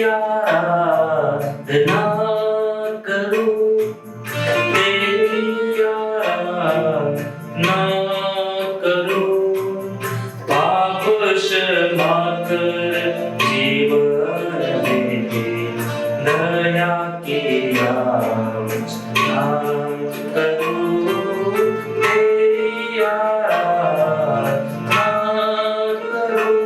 आराधना करूं, तेरी आराधना करूं, पाप क्षमा कर जीवन में दया की याचना करूं, तेरी आराधना करूं।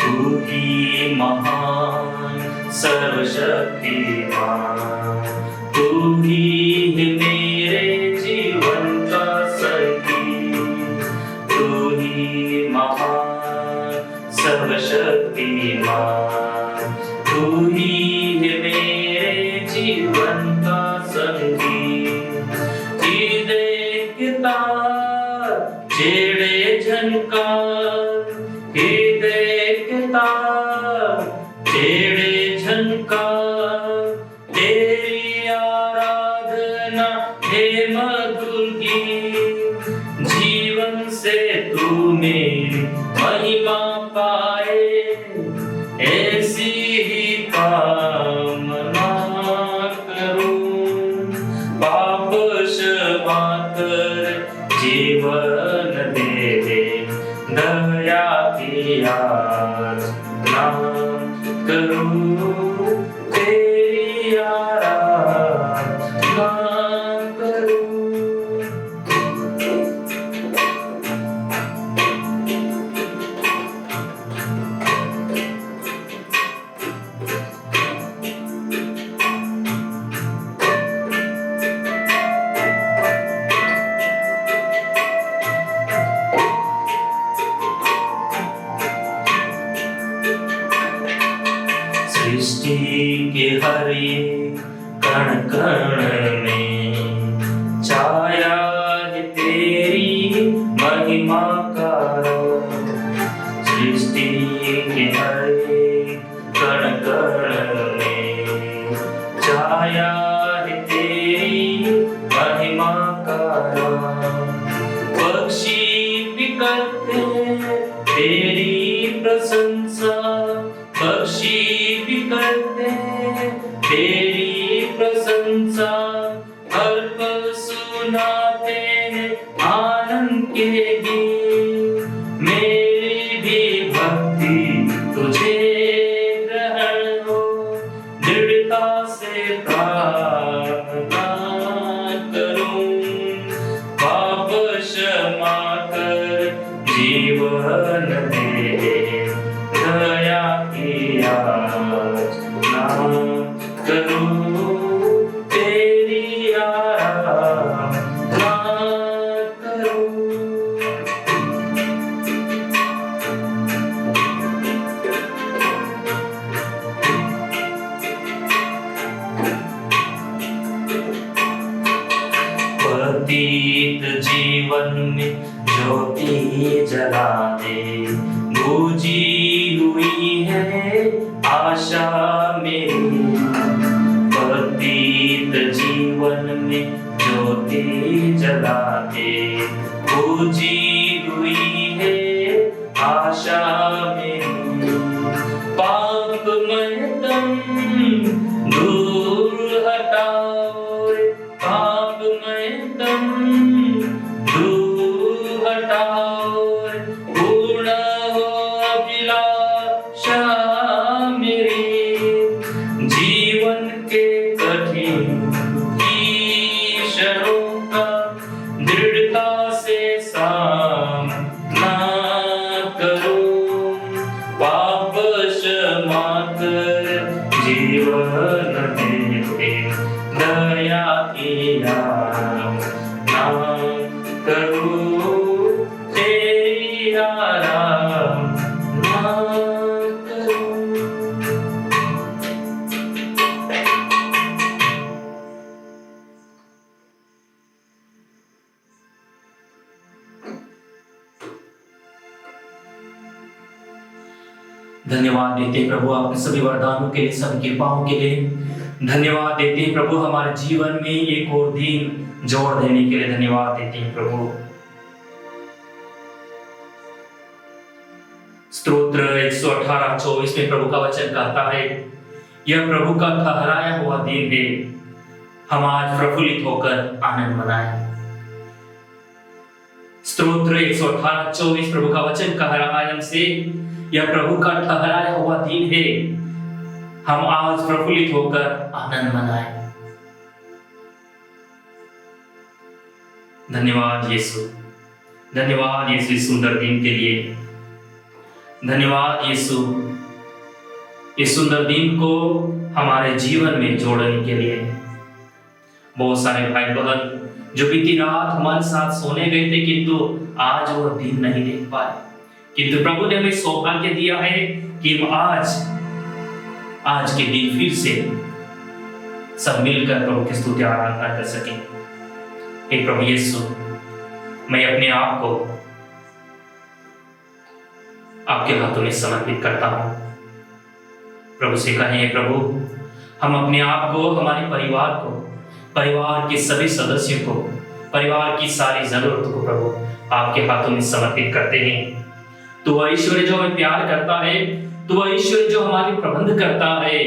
तू ही महान सर्वशक्तिमान, तू ही है मेरे जीवन का संगीत, तू ही महान सर्वशक्तिमान, तू ही है मेरे जीवन का संगीत। हृदय के तार जेड़े झनकार, हृदय के तार जेड़े झनकार, तेरी आराधना हे मधुर गीत, जीवन से तू मेरी महिमा पाए, ऐसी ही कामना करूं, पाप क्षमा कर जीवन दे दे, दया की याचना करूं, तेरी आराधना करूं। सृष्टि के हर एक कण कण में छाया है तेरी महिमा का रंग, सृष्टि के हर एक कण कण में छाया है तेरी महिमा का रंग। पक्षी भी करते तेरी प्रशंसा, पक्षी भी करते तेरी प्रशंसा, हर पल सुनाते हैं आनंद के गीत, मेरी भी भक्ति तुझे ग्रहण हो, दृढ़ता से प्रार्थना करूं, पाप क्षमा कर जीवन दे दे, दया की याचना करूं, तेरी आराधना करूं। पतित जीवन में ज्योति जला दे, बुझी हुई है आशा मेरी, पतित जीवन में ज्योति जला दे, बुझी हुई है आशा मेरी। पापमय तन दूर हटाओ, पापमय तन दूर हटाओ, पूर्ण हो अभिलाषा मेरी, जीवन के कठिन क्षणों का दृढ़ता से सामना करूं, पाप क्षमा कर जीवन दे दे, दया किया, ना करूं तेरी आराधना करूं। धन्यवाद देते हैं प्रभु आपके सभी वरदानों के लिए, सभी कृपाओं के लिए। धन्यवाद देते हैं प्रभु हमारे जीवन में एक और दिन जोड़ देने के लिए। धन्यवाद देते हैं प्रभु। स्तोत्र 118:24 में प्रभु का वचन कहता है, यह प्रभु का ठहराया हुआ दिन है, हम आज प्रफुल्लित होकर आनंद मनाएं। स्तोत्र 118:24 प्रभु का वचन कह रहा है हमसे, यह प्रभु का ठहराया हुआ दिन है, हम आज प्रफुल्लित होकर आनंद मनाएं। धन्यवाद यीशु, धन्यवाद यीशु इस सुंदर दिन के लिए। धन्यवाद यीशु इस सुंदर दिन को हमारे जीवन में जोड़ने के लिए। बहुत सारे भाई बहन जो बीती रात हमारे साथ सोने गए थे, किंतु आज वो दिन नहीं देख पाए, किंतु प्रभु ने हमें सौभाग्य दिया है कि हम आज के दिन फिर से सब मिलकर प्रभु की स्तुति आराधना कर सकें। हे प्रभु यीशु, मैं अपने आप को आपके हाथों में समर्पित करता हूं। प्रभु से कहें, प्रभु हम अपने आप को, हमारे परिवार को, परिवार के सभी सदस्यों को, परिवार की सारी जरूरतों को प्रभु आपके हाथों में समर्पित करते हैं। तो वह ईश्वर जो हमें प्यार करता है, तो वह ईश्वर जो हमारी प्रबंध करता है,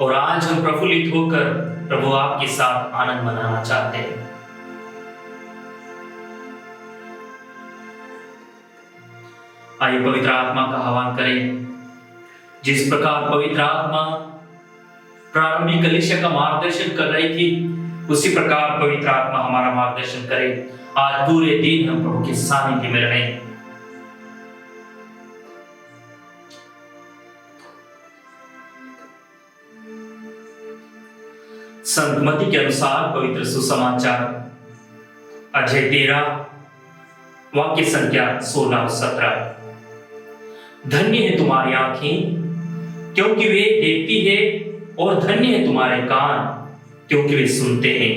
और आज हम प्रफुल्लित होकर प्रभु आपके साथ आनंद मनाना चाहते हैं। आइए पवित्र आत्मा का आह्वान करें। जिस प्रकार पवित्र आत्मा प्रारंभिक कलीसिया का मार्गदर्शन कर रही थी, उसी प्रकार पवित्र आत्मा हमारा मार्गदर्शन करे। आज पूरे दिन हम प्रभु के सानिध्य में रहें। संत मत्ती के अनुसार पवित्र सुसमाचार अध्याय 13 वाक्य संख्या 16 और 17। धन्य है तुम्हारी आंखें क्योंकि वे देखती है, और धन्य है तुम्हारे कान क्योंकि वे सुनते हैं।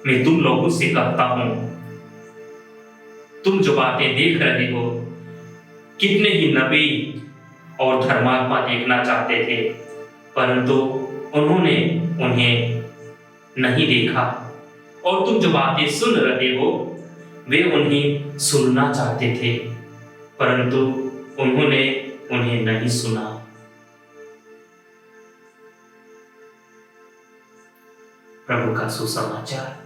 मैं तुम लोगों से कहता हूं, तुम जो बातें देख रहे हो, कितने ही नबी और धर्मात्मा देखना चाहते थे, परंतु उन्होंने उन्हें नहीं देखा। और तुम जो बातें सुन रहे हो, वे उन्हें सुनना चाहते थे, परंतु उन्होंने उन्हें नहीं सुना। प्रभु का सुसमाचार।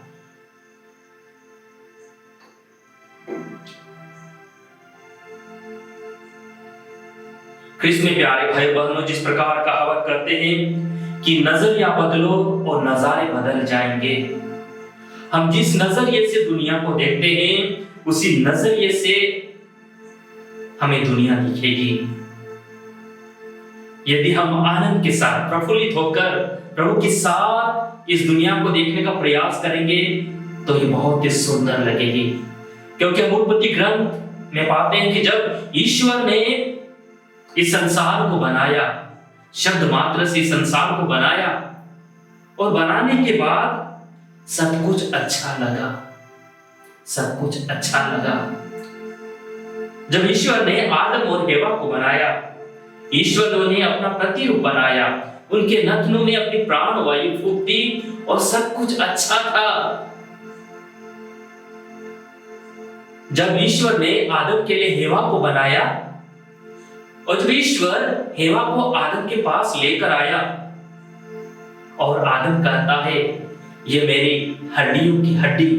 कृष्ण में प्यारे भाई बहनों, जिस प्रकार कहावत करते हैं कि नजरिया बदलो और नजारे बदल जाएंगे। हम जिस नजरिए से दुनिया को देखते हैं, उसी नजरिए से हमें दुनिया दिखेगी। यदि हम आनंद के साथ प्रफुल्लित होकर प्रभु के साथ इस दुनिया को देखने का प्रयास करेंगे, तो ये बहुत ही सुंदर लगेगी। क्योंकि हम उत्पत्ति ग्रंथ में पाते हैं कि जब ईश्वर ने इस संसार को बनाया, शब्द मात्र से इस संसार को बनाया, और बनाने के बाद सब कुछ अच्छा लगा, सब कुछ अच्छा लगा। जब ईश्वर ने आदम और हेवा को बनाया, ईश्वर ने अपना प्रतिरूप बनाया, उनके नथनों में अपनी प्राण वायु फूंक दी, और सब कुछ अच्छा था। जब ईश्वर ने आदम के लिए हेवा को बनाया, और जब ईश्वर हेवा को आदम के पास लेकर आया, और आदम कहता है, ये मेरी हड्डियों की हड्डी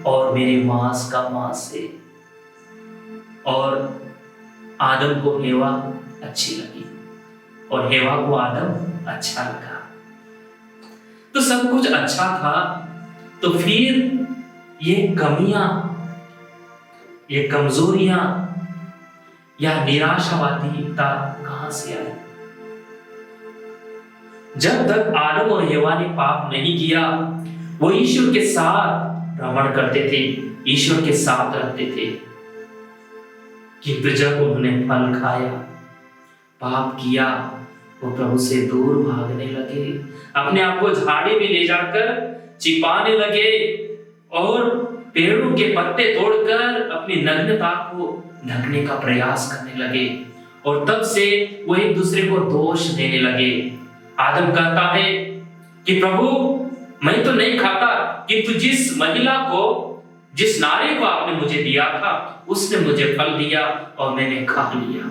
और मेरे मांस का मांस है, और आदम को हेवा अच्छी लगी और हेवा को आदम अच्छा लगा। तो सब कुछ अच्छा था, तो फिर ये कमियां, ये कमजोरियां या निराशावादिता कहां से आई? जब तक आदम और हव्वा ने पाप नहीं किया, वो ईश्वर के साथ भ्रमण करते थे, ईश्वर के साथ रहते थे। किंतु जब उन्होंने फल खाया, पाप किया, वो प्रभु से दूर भागने लगे, अपने आप को झाड़ी में ले जाकर छिपाने लगे और पेड़ों के पत्ते तोड़कर अपनी नग्नता को ढकने का प्रयास करने लगे। और तब से वो एक दूसरे को दोष देने लगे। आदम कहता है कि प्रभु, मैं तो नहीं खाता, किंतु जिस महिला को, जिस नारी को आपने मुझे दिया था, उसने मुझे फल दिया और मैंने खा लिया।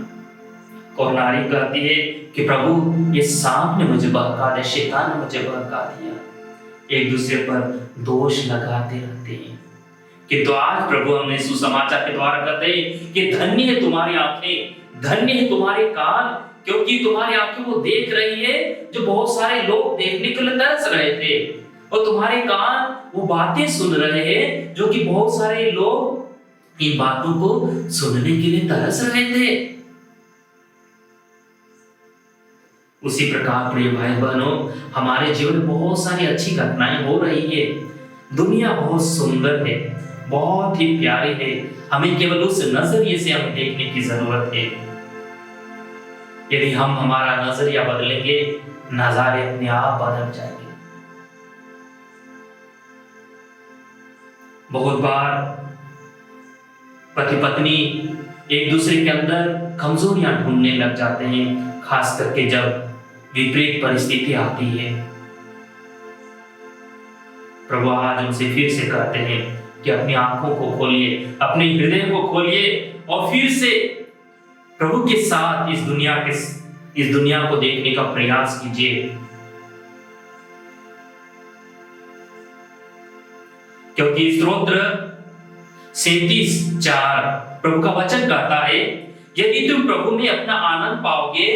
और नारी कहती है कि प्रभु, ये सांप ने मुझे बहका दिया, शैतान ने मुझे बहका दिया। एक दूसरे पर दोष लगाते रहते हैं। किंतु आज प्रभु हमने सुसमाचार के द्वारा कहते हैं कि धन्य है तुम्हारी आंखें, धन्य है तुम्हारे कान, क्योंकि तुम्हारी आंखें वो देख रही है जो बहुत सारे लोग देखने के लिए तरस रहे थे, और तुम्हारे कान वो बातें सुन रहे हैं जो कि बहुत सारे लोग इन बातों को सुनने के लिए तरस रहे थे। उसी प्रकार प्रिय भाई बहनों, हमारे जीवन में बहुत सारी अच्छी घटनाएं हो रही है। दुनिया बहुत सुंदर है, बहुत ही प्यारी है। हमें केवल उस नजरिए से हमें देखने की जरूरत है। यदि हम हमारा नजरिया बदलेंगे, नजारे अपने आप बदल जाएंगे। बहुत बार पति पत्नी एक दूसरे के अंदर कमजोरियां ढूंढने लग जाते हैं, खास करके जब विपरीत परिस्थिति आती है। प्रभु आज उनसे फिर से कहते हैं कि अपनी आंखों को खोलिए, अपने हृदय को खोलिए और फिर से प्रभु के साथ इस दुनिया को देखने का प्रयास कीजिए। क्योंकि स्तोत्र 37:4 प्रभु का वचन कहता है, यदि तुम प्रभु में अपना आनंद पाओगे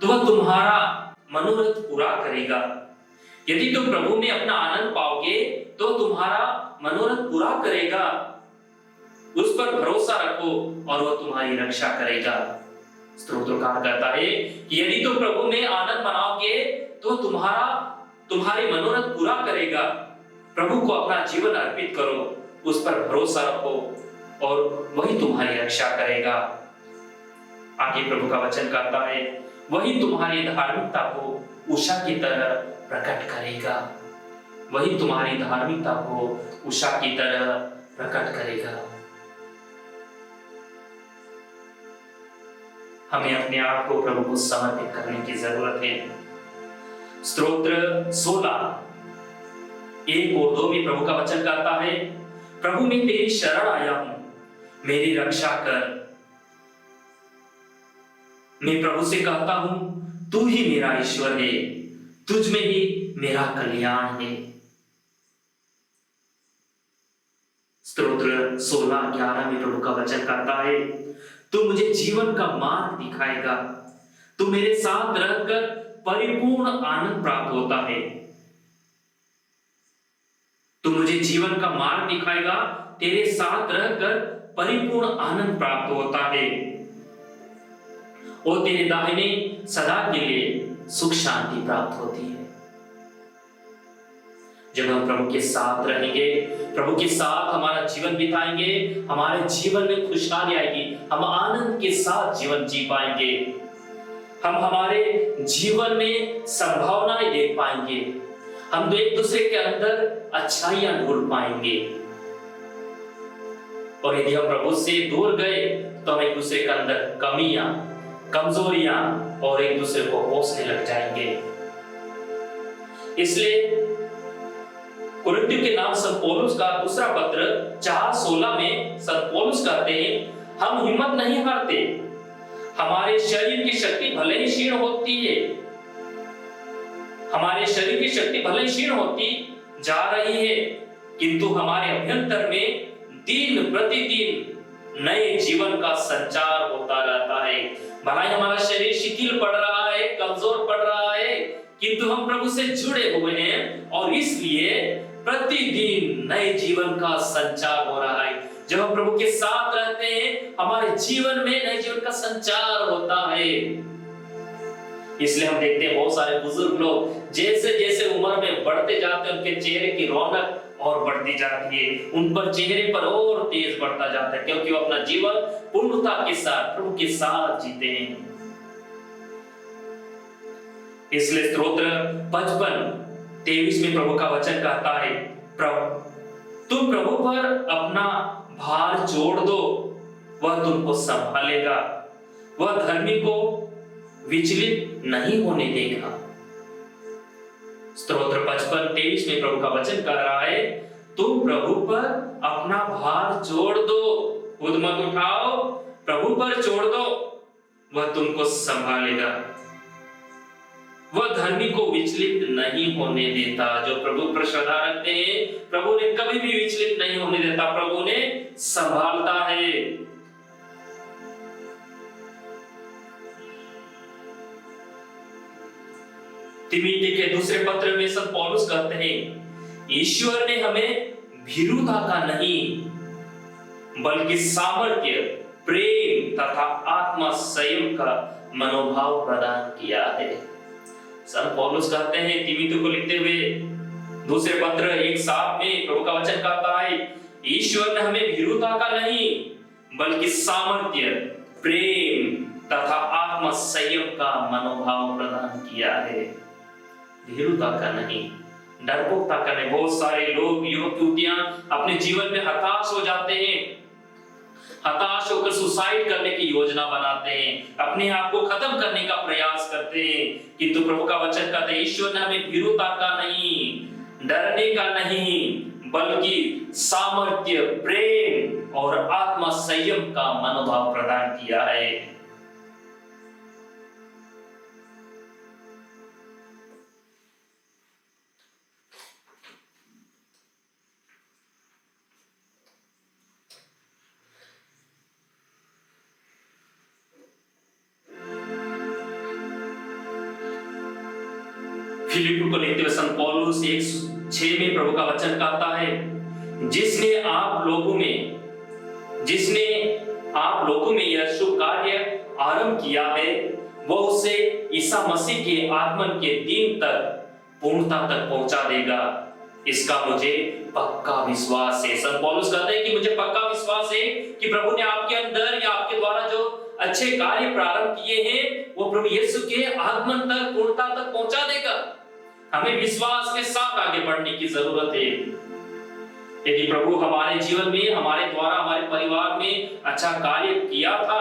तो वह तुम्हारा मनोरथ पूरा करेगा। यदि तुम प्रभु में अपना आनंद पाओगे तो तुम्हारा मनोरथ पूरा करेगा। उस पर भरोसा रखो और वह तुम्हारी रक्षा करेगा। स्तोत्रकार कहता है कि यदि तुम प्रभु में आनंद मनाओगे तो तुम्हारे मनोरथ पूरा करेगा। प्रभु को अपना जीवन अर्पित करो, उस पर भरोसा रखो और वही तुम्हारी रक्षा करेगा। आगे प्रभु का वचन कहता है, वही तुम्हारी धार्मिकता को उषा की तरह प्रकट करेगा। वही तुम्हारी धार्मिकता को उषा की तरह प्रकट करेगा। हमें अपने आप को प्रभु को समर्पित करने की जरूरत है। स्तोत्र 16:1-2 में प्रभु का वचन कहता है, प्रभु मैं तेरी शरण आया हूं, मेरी रक्षा कर। मैं प्रभु से कहता हूं, तू ही मेरा ईश्वर है, तुझ में ही मेरा कल्याण है। स्तोत्र 16:11 में प्रभु का वचन कहता है, तू मुझे जीवन का मार्ग दिखाएगा, तू मेरे साथ रहकर परिपूर्ण आनंद प्राप्त होता है। तू मुझे जीवन का मार्ग दिखाएगा, तेरे साथ रहकर परिपूर्ण आनंद प्राप्त होता है और तेरे दाहिने सदा के लिए सुख शांति प्राप्त होती है। जब हम प्रभु के साथ रहेंगे, प्रभु के साथ हमारा जीवन बिताएंगे, हमारे जीवन में खुशहाली आएगी, हम आनंद के साथ जीवन जी पाएंगे। हम हमारे जीवन में संभावनाएं देख पाएंगे, हम एक दूसरे के अंदर अच्छाइयां ढूंढ पाएंगे। और यदि हम प्रभु से दूर गए तो हम एक दूसरे के अंदर कमियां, कमजोरियां और एक दूसरे को कोसने लग जाएंगे। इसलिए कुरिन्थियों के नाम संत पौलुस का दूसरा पत्र 4:16 में संत पौलुस कहते हैं, हम हिम्मत नहीं हारते। हमारे शरीर की शक्ति भले ही क्षीण होती है, हमारे शरीर की शक्ति भले ही क्षीण होती जा रही है, किंतु हमारे अभ्यंतर में दिन प्रतिदिन नए जीवन का संचार होता रहता है। भला ही हमारा शरीर शिथिल पड़ रहा है, कमजोर पड़ रहा है, किंतु हम प्रभु से जुड़े हुए हैं और इसलिए प्रतिदिन नए जीवन का संचार हो रहा है। जब हम प्रभु के साथ रहते हैं, हमारे जीवन में नए जीवन का संचार होता है। इसलिए हम देखते हैं बहुत सारे बुजुर्ग लोग जैसे जैसे उम्र में बढ़ते जाते हैं, उनके चेहरे की रौनक और बढ़ती जाती है, उन पर चेहरे पर और तेज बढ़ता जाता है, क्योंकि वो अपना जीवन पूर्णता के साथ प्रभु के साथ जीते हैं। इसलिए स्तोत्र 55:23 में प्रभु का वचन कहता है, तुम प्रभु पर अपना भार छोड़ दो, वह तुमको संभालेगा, वह धर्मी को विचलित नहीं होने देगा। स्तोत्र 55:23 में प्रभु का वचन कह रहा है, तुम प्रभु पर अपना भार छोड़ दो, खुद मत उठाओ, प्रभु पर छोड़ दो, वह तुमको संभालेगा, वह धर्मी को विचलित नहीं होने देता। जो प्रभु पर श्रद्धा रखते हैं, प्रभु ने कभी भी विचलित नहीं होने देता, प्रभु ने संभालता है। तिमोथी के दूसरे पत्र में संत पौलुस कहते हैं, ईश्वर ने हमें भीरुता का नहीं बल्कि सामर्थ्य, प्रेम तथा आत्मा संयम का मनोभाव प्रदान किया है। संत पौलुस कहते हैं तिमोथी को लिखते हुए दूसरे पत्र 1:7 में प्रभु का वचन कहता है, ईश्वर ने हमें भीरुता का नहीं बल्कि सामर्थ्य, प्रेम तथा आत्मा संयम का मनोभाव प्रदान किया है। भीरुता का नहीं, डरपोकता का नहीं। बहुत सारे लोग, युवक युवतियां अपने जीवन में हताश हो जाते हैं, हताश होकर सुसाइड करने की योजना बनाते हैं, अपने आप को खत्म करने का प्रयास करते हैं। किंतु प्रभु का वचन कहता है, ईश्वर ने हमें भीरुता का नहीं, डरने का नहीं बल्कि सामर्थ्य, प्रेम और आत्मा संयम का मनोभाव प्रदान किया है। फिलिप्पी को लिखते हुए संत पौलुस 1:6 में प्रभु का वचन कहता है, जिसने आप लोगों में यह शुभ कार्य आरंभ किया है, वह उसे ईसा मसीह के आगमन के दिन तक पूर्णता तक पहुंचा देगा। इसका मुझे पक्का विश्वास है। संत पौलुस कहते हैं कि मुझे पक्का विश्वास है कि प्रभु ने आपके अंदर या आपके द्वारा जो अच्छे कार्य प्रारंभ किए हैं, वो प्रभु यीशु के आगमन तक, पूर्णता तक पहुंचा देगा। हमें विश्वास के साथ आगे बढ़ने की जरूरत है। यदि प्रभु हमारे जीवन में, हमारे द्वारा, हमारे परिवार में अच्छा कार्य किया था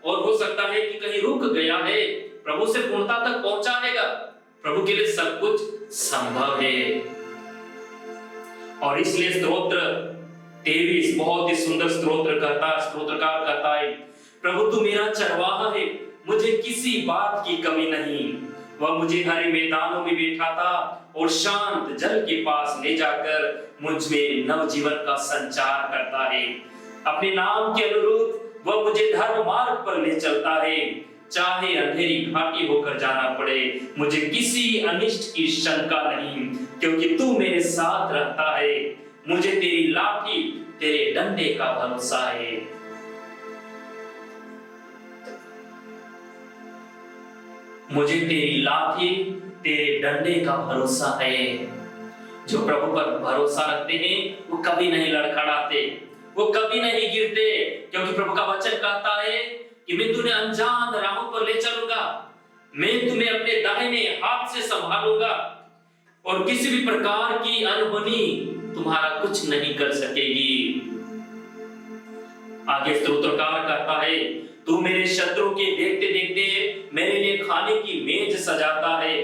और हो सकता है कि कहीं रुक गया है, प्रभु से पूर्णता तक पहुंचाएगा। प्रभु के लिए सब कुछ संभव है। और इसलिए स्तोत्र 23 बहुत ही सुंदर स्तोत्रकार कहता है, प्रभु तू मेरा चरवाहा है, मुझे किसी बात की कमी नहीं। वह मुझे हरे मैदानों में बैठाता और शांत जल के पास ले जाकर मुझ में नवजीवन का संचार करता है। अपने नाम के अनुरूप वह मुझे धर्म मार्ग पर ले चलता है। चाहे अंधेरी घाटी होकर जाना पड़े, मुझे किसी अनिष्ट की शंका नहीं, क्योंकि तू मेरे साथ रहता है। मुझे तेरी लाठी, तेरे डंडे का भरोसा है। मुझे तेरी लाठी, तेरे डंडे का भरोसा है। जो प्रभु पर भरोसा रखते हैं वो कभी नहीं लड़खड़ाते, वो कभी नहीं गिरते, क्योंकि प्रभु का वचन कहता है कि मैं तुम्हें अनजान राहों पर ले चलूंगा, मैं तुम्हें अपने दाहिने हाथ से संभालूंगा और किसी भी प्रकार की अनहोनी तुम्हारा कुछ नहीं कर सकेगी। आगे स्तोत्रकार कहता है, तू मेरे शत्रु के देखते देखते मेरे लिए खाने की मेज सजाता है।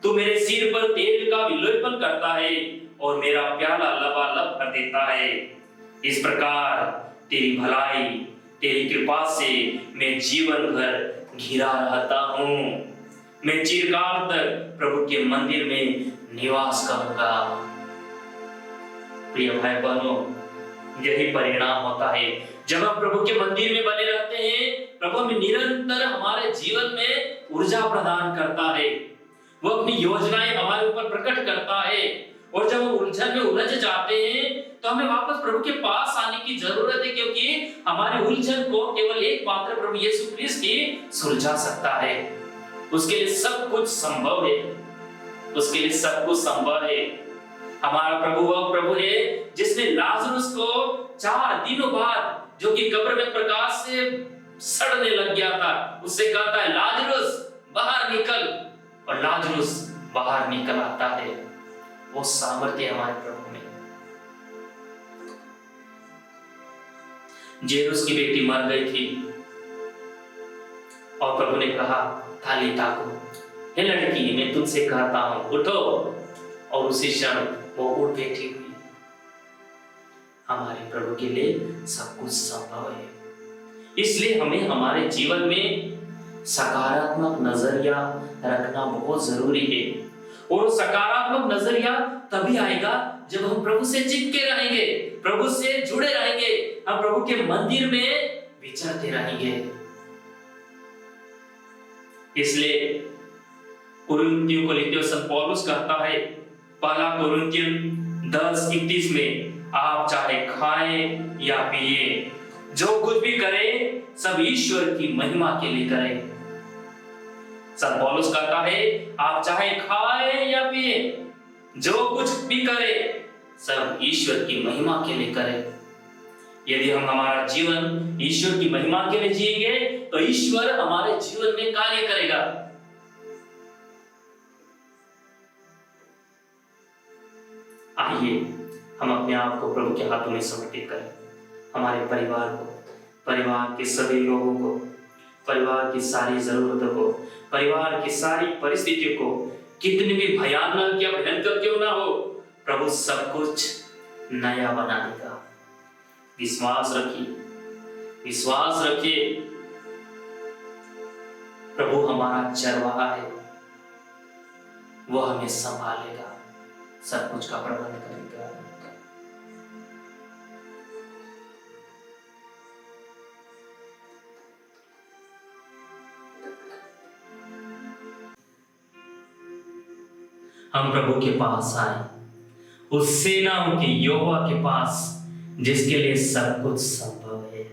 तू मेरे सिर पर तेल का विलोपन करता है और मेरा प्याला लबालब भर देता है। इस प्रकार तेरी भलाई, तेरी कृपा से मैं जीवन भर घिरा रहता हूँ। मैं चिरकाल तक प्रभु के मंदिर में निवास करूंगा। प्रिय भाई बहनों, यही परिणाम होता है जब हम प्रभु के मंदिर में बने रहते हैं। प्रभु हमें निरंतर हमारे जीवन में ऊर्जा प्रदान करता है, वो अपनी योजनाएं हमारे ऊपर प्रकट करता है। और जब हम उलझन में उलझ जाते हैं तो हमें वापस प्रभु के पास आने की जरूरत है, क्योंकि हमारे उलझन को केवल एक मात्र प्रभु यीशु क्रिस्त ही सुलझा सकता है। उसके लिए सब कुछ संभव है, उसके लिए सब कुछ संभव है। हमारा प्रभु वह प्रभु है जिसने लाजरुस को 4 दिनों बाद, जो कि कब्र में प्रकाश से सड़ने लग गया था, उससे कहता है लाजरुस बाहर निकल, और लाजरुस बाहर निकल आता है। वो सामर्थ्य हमारे प्रभु में। जेरुस की बेटी मर गई थी और प्रभु ने कहा तालिता को, हे लड़की मैं तुझसे कहता हूं उठो, और उसी क्षण वो उठ बैठी हुई। हमारे प्रभु के लिए सब कुछ संभव है। इसलिए हमें हमारे जीवन में सकारात्मक नजरिया रखना बहुत जरूरी है। और सकारात्मक नजरिया तभी आएगा जब हम प्रभु से चिपके रहेंगे, प्रभु से जुड़े रहेंगे, हम प्रभु के मंदिर में विचरते रहेंगे। इसलिए कुरिन्थियों को लिखते हुए संत पौलुस कहता है, पहला कुरिन्थियों 10:31 में, आप चाहे खाएं या पिए, जो कुछ भी करें सब ईश्वर की महिमा के लिए करें। संत पौलुस कहता है, आप चाहे खाएं या पिए, जो कुछ भी करें सब ईश्वर की महिमा के लिए करें। यदि हम हमारा जीवन ईश्वर की महिमा के लिए जिएंगे तो ईश्वर हमारे जीवन में कार्य करेगा। आइए हम अपने आप को प्रभु के हाथों में समर्पित करें। हमारे परिवार को, परिवार के सभी लोगों को, परिवार की सारी जरूरतों को, परिवार की सारी परिस्थितियों को, कितनी भी भयानक या भयंकर क्यों ना हो, प्रभु सब कुछ नया बना देगा। विश्वास रखिए, विश्वास रखिए। प्रभु हमारा चरवाहा है, वह हमें संभालेगा, सब कुछ का प्रबंध करेगा। हम प्रभु के पास आए, उस सेनाओं के यहोवा के पास जिसके लिए सब कुछ संभव है।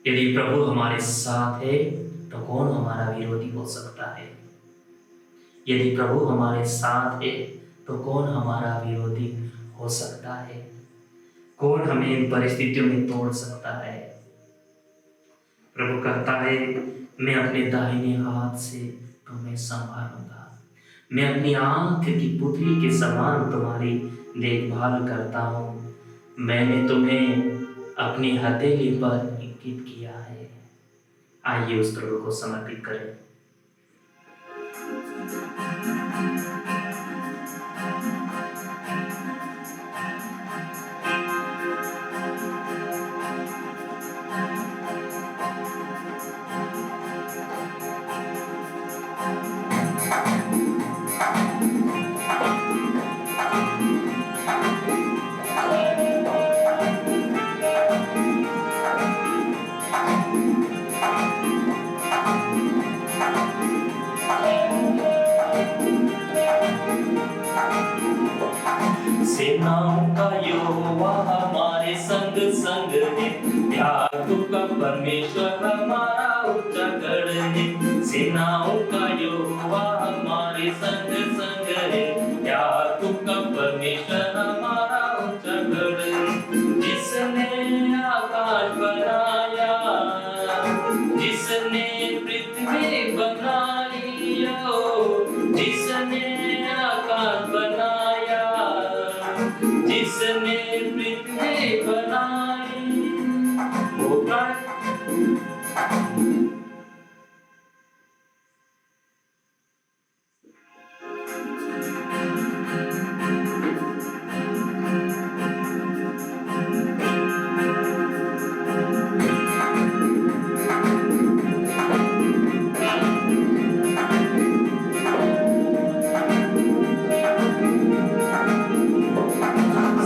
यदि प्रभु हमारे साथ है तो कौन हमारा विरोधी हो सकता है? यदि प्रभु हमारे साथ है तो कौन हमारा विरोधी हो सकता है? कौन हमें इन परिस्थितियों में तोड़ सकता है? प्रभु कहता है, मैं अपने दाहिने हाथ से तुम्हें संभालूंगा, मैं अपनी आंख की पुतली के समान तुम्हारी देखभाल करता हूं, मैंने तुम्हें अपनी हथेली पर अंकित किया है। आइए उस प्रभु को समर्पित करें। सेनाओं का यहोवा हमारे संग संग है, याकूब का परमेश्वर हमारा ऊंचा गढ़ है। सेनाओं का यहोवा हमारे संग संग है, याकूब का परमेश्वर हमारा ऊंचा गढ़ है। जिसने आकाश बनाया, जिसने पृथ्वी बनाई, जिसने आकाश बनाया, जिसने पृथ्वी बनाई, वो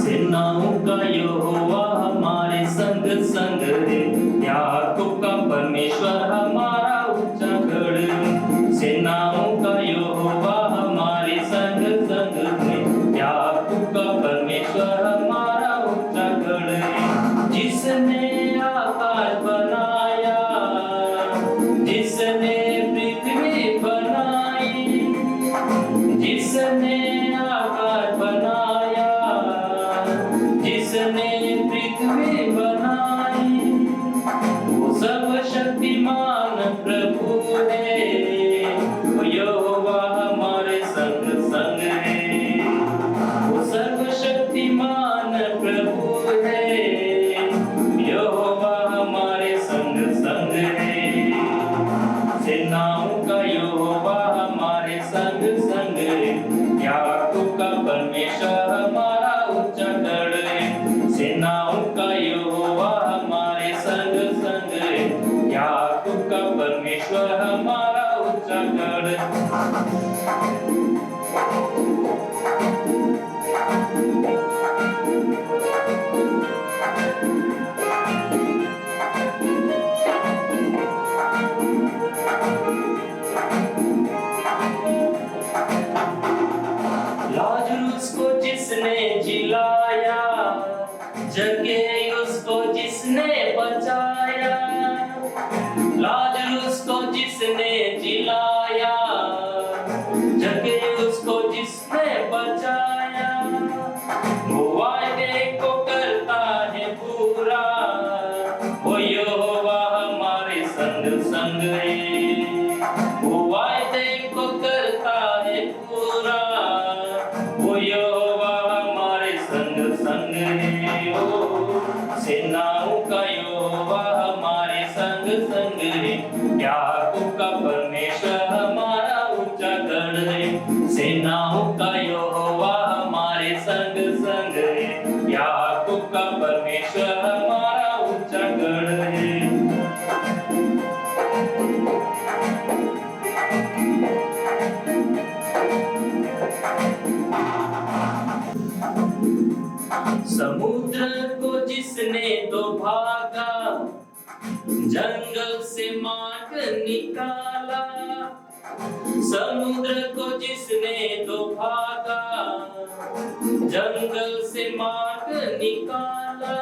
सेनाओं का यहोवा हमारे संग संग है, याकूब का परमेश्वर हमारा ऊंचा गढ़ है। सेनाओं का यहोवा हमारे संग संग है, याकूब का परमेश्वर हमारा ऊंचा गढ़ है। जिसने आकाश बनाया, जिसने पृथ्वी हमारे संग संग है, याकूब का परमेश्वर हमारा ऊंचा गढ़। लाजरूस को जिसने जिलाया, जगे उसको जिसने बचाया। लाजरूस को जिसने जिलाया, जगे उसको जिसने बचाया। वो वायदे को करता है पूरा, वो यहोवा हमारे संग संग है। वो वायदे को करता है पूरा, वो यहोवा हमारे संग संग है। ओ सेनाओं का यहोवा हमारे संग संग है, याकूब का परमेश्वर हमारा ऊंचा गढ़ है। सेनाओं का यहोवा हमारे संग संग है, याकूब का परमेश्वर हमारा ऊंचा गढ़ है। समुद्र को जिसने तो भागा, जंगल से मार्ग निकाला। समुद्र को जिसने तो भागा, जंगल से मार्ग निकाला।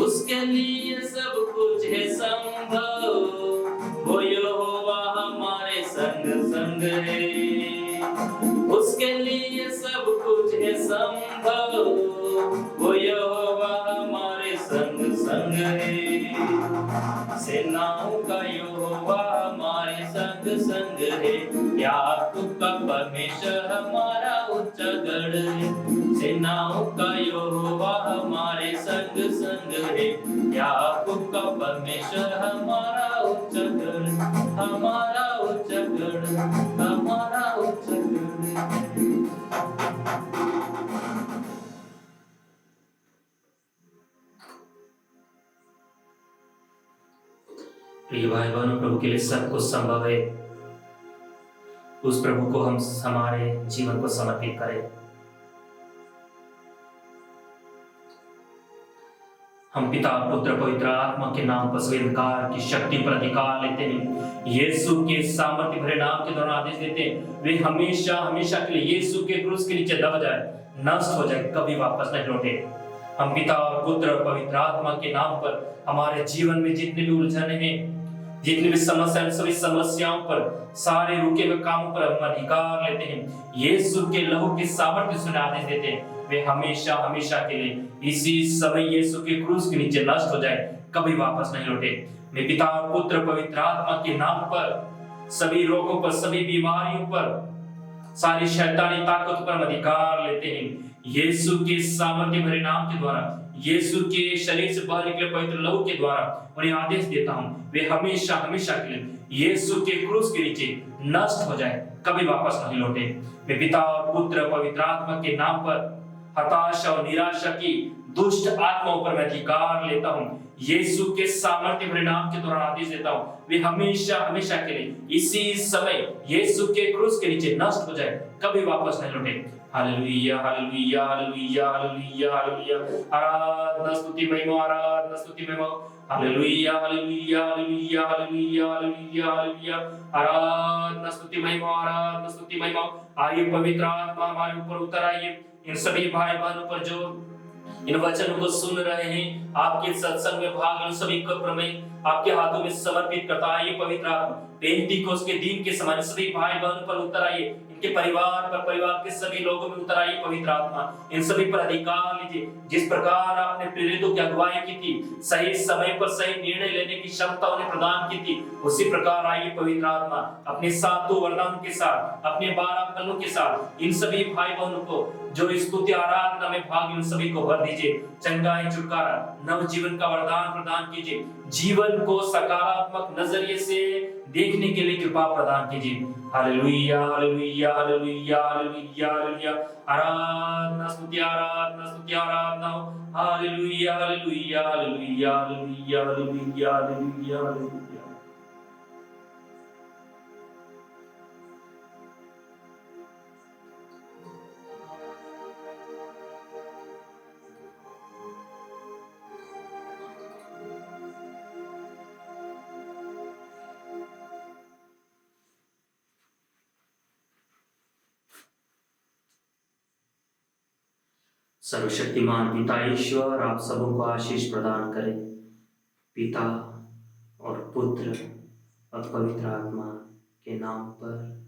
उसके लिए सब कुछ है संभव, वो यहोवा हमारे संग संग है। उसके लिए सब कुछ है संभव, वो यहोवा हमारे संग संग है। सेनाओं का यहोवा हमारे संग संग है, याकूब का परमेश्वर हमारा ऊंचा गढ़ है। सेनाओं का यहोवा हमारे संग संग है, याकूब का परमेश्वर हमारा ऊंचा गढ़, हमारा ऊंचा गढ़, हमारा ऊंचा गढ़। प्रिय भाई बहनों, प्रभु के लिए सब कुछ संभव है। उस प्रभु को हम हमारे जीवन को समर्पित करें। हम पिता पुत्र पवित्र आत्मा के नाम पर स्वीकार की शक्ति पर अधिकार लेते हैं। यीशु के सामर्थ्य भरे नाम के द्वारा आदेश देते हैं, वे हमेशा हमेशा के लिए यीशु के क्रूस के नीचे दब जाए, नष्ट हो जाए, कभी वापस नहीं लौटे। हम पिता और पुत्र और पवित्र आत्मा के नाम पर हमारे जीवन में जितने भी उलझने हैं, जितनी भी समस्याएं, सभी समस्याओं पर, सारे रुके हुए कामों पर हम अधिकार लेते हैं। यीशु के लहू के सामर्थ्य से आदेश देते हैं, वे हमेशा हमेशा के लिए इसी समय यीशु के क्रूस के नीचे नष्ट हो जाए, कभी वापस नहीं लौटे। मैं पिता और पुत्र पवित्र आत्मा के नाम पर सभी रोगों पर, सभी बीमारियों पर, सारी शैतानी ताकत पर हम अधिकार लेते हैं। यीशु के सामर्थ्य भरे नाम के द्वारा, यीशु के शरीर से बाहर निकले पवित्र लहू के द्वारा उन्हें आदेश देता हूं, वे हमेशा हमेशा के लिए यीशु के क्रूस के नीचे नष्ट हो जाए, कभी वापस नहीं लौटे। मैं पिता और पुत्र पवित्र आत्मा के नाम पर हताशा और निराशा की दुष्ट आत्माओं पर मैं अधिकार लेता हूं। यीशु के सामर्थ्य भरे नाम के द्वारा आदेश देता हूं, वे हमेशा हमेशा के लिए इसी समय यीशु के क्रूस के नीचे नष्ट हो जाए, कभी वापस नहीं लौटे। Hallelujah hallelujah hallelujah hallelujah hallelujah, आराधना स्तुति महिमा, आराधना स्तुति महिमा। Hallelujah hallelujah hallelujah hallelujah hallelujah hallelujah, आराधना स्तुति महिमा, आराधना स्तुति महिमा। आइए पवित्र आत्मा हमारे ऊपर उतर आइए। इन सभी भाई बहनों पर जो इन वचनों को सुन रहे हैं, आपके सत्संग में भाग लेने सभी को प्रमेय आपके हाथों में समर्पित करता है। ये पवित्र आत्मा पेंटिकोस के दिन के समान सभी भाई बहनों पर उतर आइए, इनके परिवार पर, परिवार के सभी लोगों में उतर आइए। पवित्र आत्मा इन सभी पर अधिकार लीजिए। जिस प्रकार आपने प्रेरितों की अगुवाई की थी, सही समय पर सही निर्णय लेने की क्षमता उन्हें प्रदान की थी, उसी प्रकार आइए पवित्र आत्मा अपने सातों वरदानों के साथ, अपने 12 फलों के साथ इन सभी भाई बहनों को जो स्तुति आराधना में भाग उन सभी को भर दीजिए, चंगाई, छुटकारा, नव जीवन का वरदान प्रदान कीजिए, जीवन को सकारात्मक नजरिए से देखने के लिए कृपा प्रदान कीजिए। Hallelujah hallelujah hallelujah hallelujah hallelujah. आराधना स्तुति आराधना स्तुति आराधना हो। Hallelujah hallelujah hallelujah hallelujah hallelujah hallelujah hallelujah. सर्वशक्तिमान पिता ईश्वर आप सबों को आशीष प्रदान करे, पिता और पुत्र और पवित्र आत्मा के नाम पर।